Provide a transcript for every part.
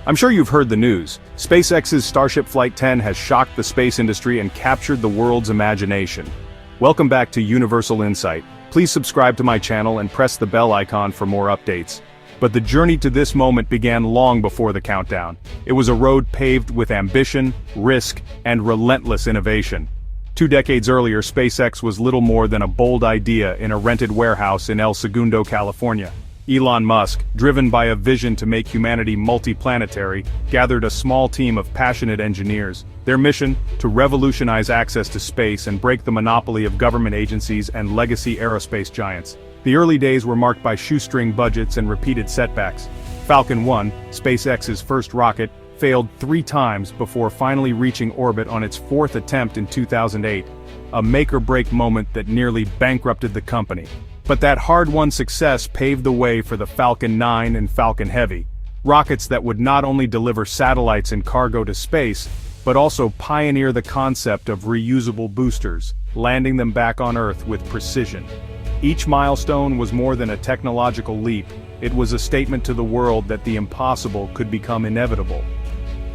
I'm sure you've heard the news. SpaceX's Starship Flight 10 has shocked the space industry and captured the world's imagination. Welcome back to Universal Insight. Please subscribe to my channel and press the bell icon for more updates. But the journey to this moment began long before the countdown. It was a road paved with ambition, risk, and relentless innovation. 2 decades earlier, SpaceX was little more than a bold idea in a rented warehouse in El Segundo, California. Elon Musk, driven by a vision to make humanity multiplanetary, gathered a small team of passionate engineers. Their mission, to revolutionize access to space and break the monopoly of government agencies and legacy aerospace giants. The early days were marked by shoestring budgets and repeated setbacks. Falcon 1, SpaceX's first rocket, failed 3 times before finally reaching orbit on its 4th attempt in 2008, a make-or-break moment that nearly bankrupted the company. But that hard-won success paved the way for the Falcon 9 and Falcon Heavy, rockets that would not only deliver satellites and cargo to space, but also pioneer the concept of reusable boosters, landing them back on Earth with precision. Each milestone was more than a technological leap, it was a statement to the world that the impossible could become inevitable.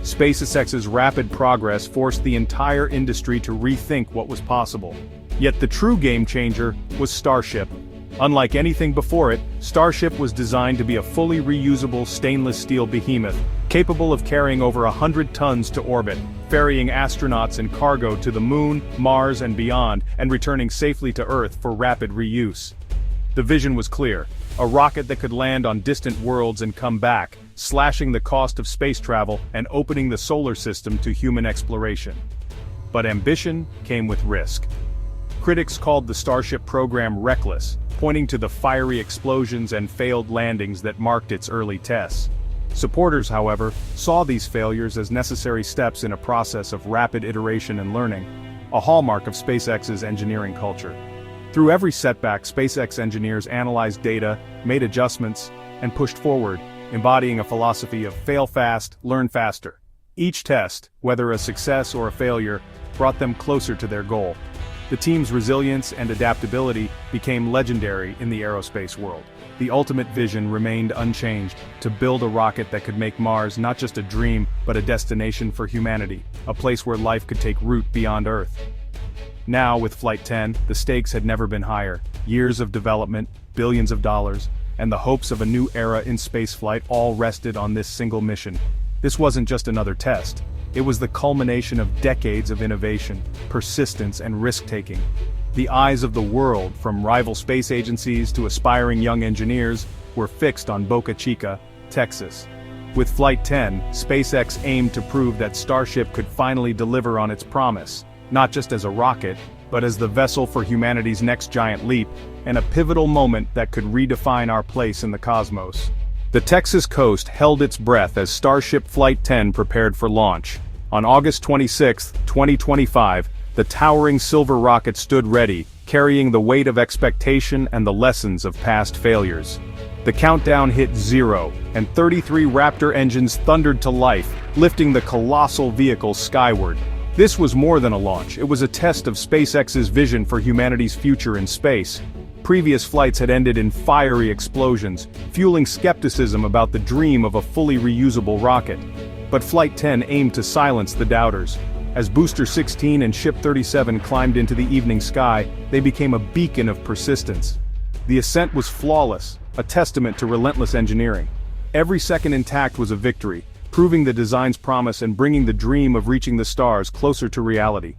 SpaceX's rapid progress forced the entire industry to rethink what was possible. Yet the true game-changer was Starship. Unlike anything before it, Starship was designed to be a fully reusable stainless steel behemoth, capable of carrying over 100 tons to orbit, ferrying astronauts and cargo to the Moon, Mars, and beyond, and returning safely to Earth for rapid reuse. The vision was clear: a rocket that could land on distant worlds and come back, slashing the cost of space travel and opening the solar system to human exploration. But ambition came with risk. Critics called the Starship program reckless, pointing to the fiery explosions and failed landings that marked its early tests. Supporters, however, saw these failures as necessary steps in a process of rapid iteration and learning, a hallmark of SpaceX's engineering culture. Through every setback, SpaceX engineers analyzed data, made adjustments, and pushed forward, embodying a philosophy of fail fast, learn faster. Each test, whether a success or a failure, brought them closer to their goal. The team's resilience and adaptability became legendary in the aerospace world. The ultimate vision remained unchanged: to build a rocket that could make Mars not just a dream, but a destination for humanity, a place where life could take root beyond Earth. Now, with Flight 10, the stakes had never been higher. Years of development, billions of dollars, and the hopes of a new era in spaceflight all rested on this single mission. This wasn't just another test. It was the culmination of decades of innovation, persistence, and risk-taking. The eyes of the world, from rival space agencies to aspiring young engineers, were fixed on Boca Chica, Texas. With Flight 10, SpaceX aimed to prove that Starship could finally deliver on its promise, not just as a rocket, but as the vessel for humanity's next giant leap, and a pivotal moment that could redefine our place in the cosmos. The Texas coast held its breath as Starship Flight 10 prepared for launch. On August 26, 2025, the towering silver rocket stood ready, carrying the weight of expectation and the lessons of past failures. The countdown hit 0, and 33 Raptor engines thundered to life, lifting the colossal vehicle skyward. This was more than a launch, it was a test of SpaceX's vision for humanity's future in space. Previous flights had ended in fiery explosions, fueling skepticism about the dream of a fully reusable rocket. But Flight 10 aimed to silence the doubters. As Booster 16 and Ship 37 climbed into the evening sky, they became a beacon of persistence. The ascent was flawless, a testament to relentless engineering. Every second intact was a victory, proving the design's promise and bringing the dream of reaching the stars closer to reality.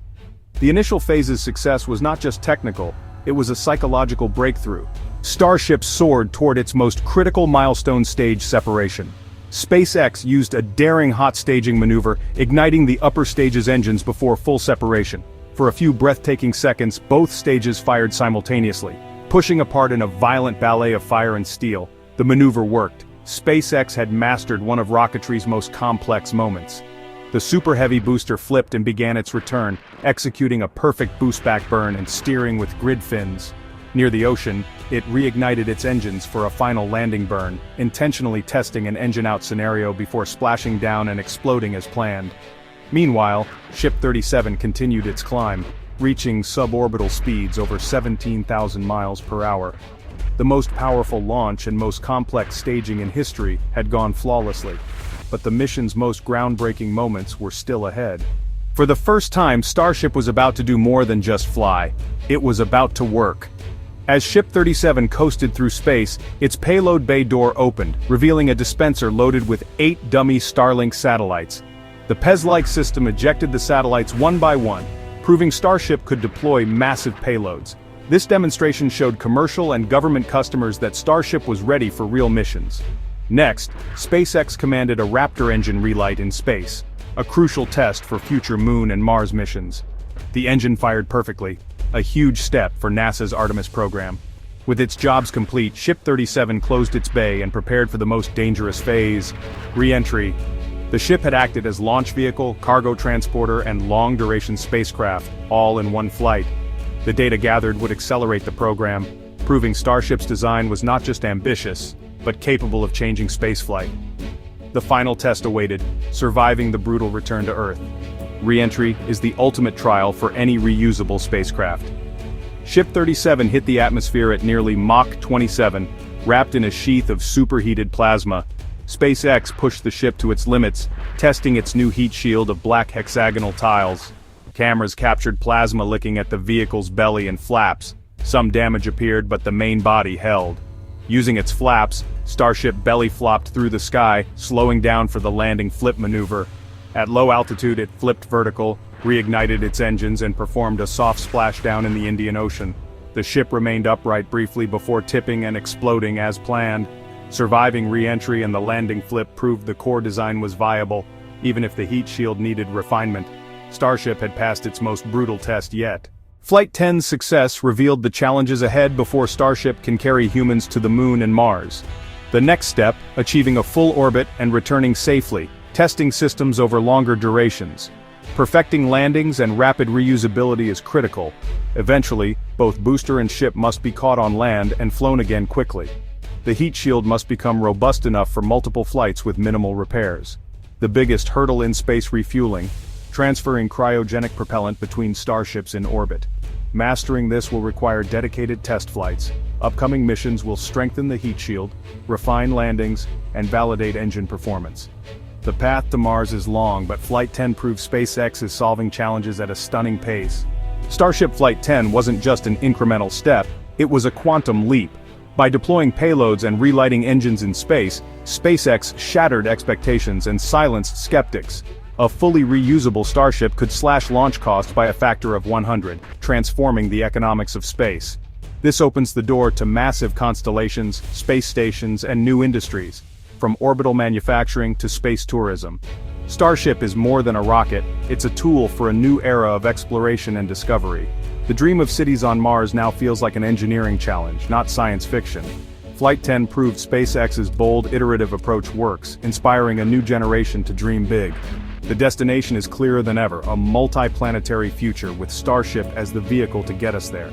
The initial phase's success was not just technical, it was a psychological breakthrough. Starship soared toward its most critical milestone: stage separation. SpaceX used a daring hot staging maneuver, igniting the upper stage's engines before full separation. For a few breathtaking seconds, both stages fired simultaneously, pushing apart in a violent ballet of fire and steel. The maneuver worked. SpaceX had mastered one of rocketry's most complex moments. The Super Heavy booster flipped and began its return, executing a perfect boost-back burn and steering with grid fins. Near the ocean, it reignited its engines for a final landing burn, intentionally testing an engine-out scenario before splashing down and exploding as planned. Meanwhile, Ship 37 continued its climb, reaching suborbital speeds over 17,000 miles per hour. The most powerful launch and most complex staging in history had gone flawlessly. But the mission's most groundbreaking moments were still ahead. For the first time, Starship was about to do more than just fly. It was about to work. As Ship 37 coasted through space, its payload bay door opened, revealing a dispenser loaded with 8 dummy Starlink satellites. The PEZ-like system ejected the satellites one by one, proving Starship could deploy massive payloads. This demonstration showed commercial and government customers that Starship was ready for real missions. Next, SpaceX commanded a Raptor engine relight in space, a crucial test for future Moon and Mars missions. The engine fired perfectly, a huge step for NASA's Artemis program. With its jobs complete, Ship 37 closed its bay and prepared for the most dangerous phase, reentry. The ship had acted as launch vehicle, cargo transporter, and long-duration spacecraft, all in one flight. The data gathered would accelerate the program, proving Starship's design was not just ambitious, but capable of changing spaceflight. The final test awaited, surviving the brutal return to Earth. Reentry is the ultimate trial for any reusable spacecraft. Ship 37 hit the atmosphere at nearly Mach 27, wrapped in a sheath of superheated plasma. SpaceX pushed the ship to its limits, testing its new heat shield of black hexagonal tiles. Cameras captured plasma licking at the vehicle's belly and flaps. Some damage appeared, but the main body held. Using its flaps, Starship belly flopped through the sky, slowing down for the landing flip maneuver. At low altitude it flipped vertical, reignited its engines and performed a soft splashdown in the Indian Ocean. The ship remained upright briefly before tipping and exploding as planned. Surviving re-entry and the landing flip proved the core design was viable, even if the heat shield needed refinement. Starship had passed its most brutal test yet. Flight 10's success revealed the challenges ahead before Starship can carry humans to the Moon and Mars. The next step, achieving a full orbit and returning safely, testing systems over longer durations. Perfecting landings and rapid reusability is critical. Eventually, both booster and ship must be caught on land and flown again quickly. The heat shield must become robust enough for multiple flights with minimal repairs. The biggest hurdle in space: refueling, transferring cryogenic propellant between starships in orbit. Mastering this will require dedicated test flights. Upcoming missions will strengthen the heat shield, refine landings, and validate engine performance. The path to Mars is long, but Flight 10 proves SpaceX is solving challenges at a stunning pace. Starship Flight 10 wasn't just an incremental step, it was a quantum leap. By deploying payloads and relighting engines in space, SpaceX shattered expectations and silenced skeptics. A fully reusable Starship could slash launch costs by a factor of 100, transforming the economics of space. This opens the door to massive constellations, space stations, and new industries, from orbital manufacturing to space tourism. Starship is more than a rocket, it's a tool for a new era of exploration and discovery. The dream of cities on Mars now feels like an engineering challenge, not science fiction. Flight 10 proved SpaceX's bold, iterative approach works, inspiring a new generation to dream big. The destination is clearer than ever, a multi-planetary future with Starship as the vehicle to get us there.